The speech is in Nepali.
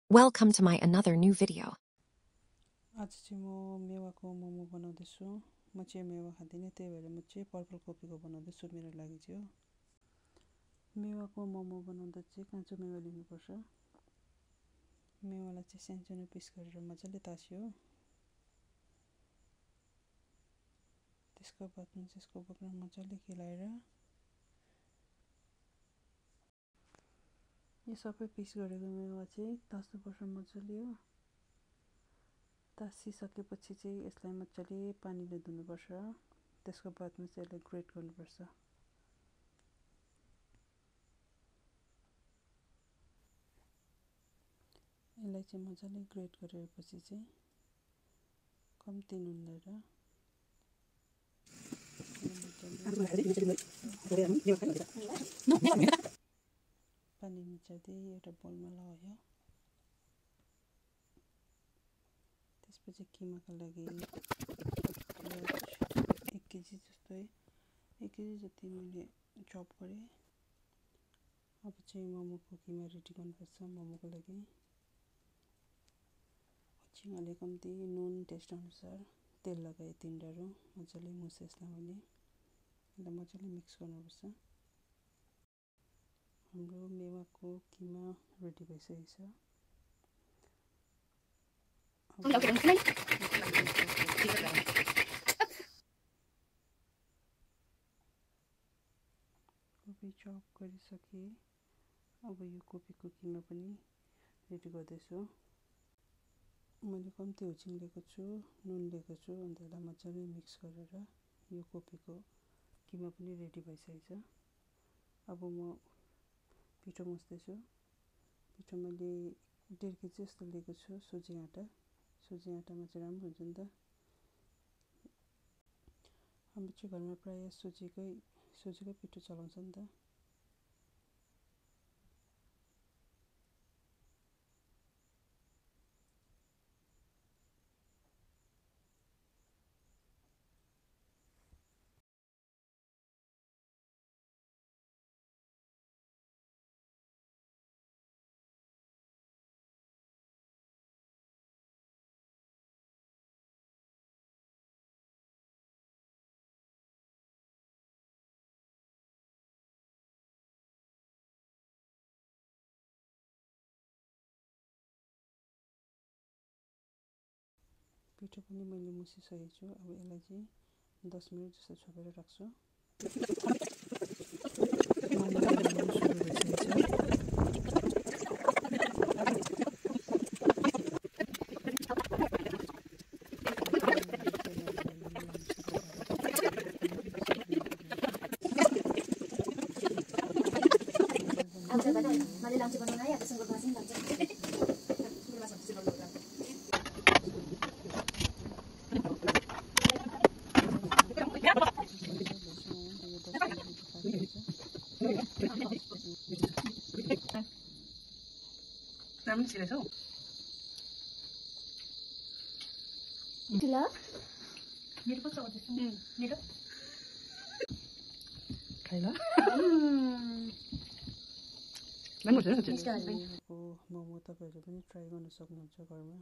Welcome to my another new video. आज चाहिँ म मेवाको मोमो बनाउँदैछु। म चाहिँ मेवा खाँदिनँ, त्यही भएर म चाहिँ पर्पल कपीको बनाउँदैछु मेरो लागि चाहिँ। मेवाको मोमो बनाउँदा चाहिँ काँचो मेवा लिनुपर्छ। मेवालाई चाहिँ सानो पिस गरेर मजाले तास्यो। त्यसको बादमा चाहिँ यसको बोक्रा मजाले केलाएर यो सबै पिस गरेको मेवा चाहिँ तास्नुपर्छ मजाले हो। तासिसकेपछि चाहिँ यसलाई मजाले पानीले धुनुपर्छ। त्यसको बादमा चाहिँ यसलाई ग्रेट गर्नुपर्छ। यसलाई चाहिँ मजाले ग्रेट गरेपछि चाहिँ कम्ती नुन लिएर पानी मिसाउँदै एउटा बोलमा लगायो। त्यसपछि किमाको लागि 1 केजी जति मैले चप गरेँ। अब चाहिँ मोमोको किमा रेडी गर्नुपर्छ। मोमोको लागि अलि कम्ती नुन टेस्ट अनुसार तेल लगाएँ 3 डाँडो। मजाले मुछेँ यसलाई मैले। यसलाई मजाले मिक्स गर्नुपर्छ। हाम्रो मेवाको किमा रेडी भइसकेको छ। कोपी चप गरिसकेँ। अब यो कोपीको किमा पनि रेडी गर्दैछु। मैले कम्ती हुचिङ लिएको छु, नुन लिएको छु। अन्त यसलाई मजाले मिक्स गरेर यो कोपीको किमा पनि रेडी भइसकेको छ। अब म पिठो मुस्दैछु। पिठो मैले 1.5 केजी जस्तो लिएको छु सुजी आँटा। सुजी आँटामा चाहिँ राम्रो हुन्छ नि त। हाम्रो चाहिँ घरमा प्रायः सुजीकै पिठो चलाउँछ नि त। पिठो पनि मैले मुसिसकेको छु। अब यसलाई चाहिँ 10 मिनट जस्तो छोपेर राख्छु। Namun sila so. Sila? Mira pa sa otis. Mira. Kayla? Momo तपाईँहरूले पनि ट्राई गर्न सक्नुहुन्छ घरमा।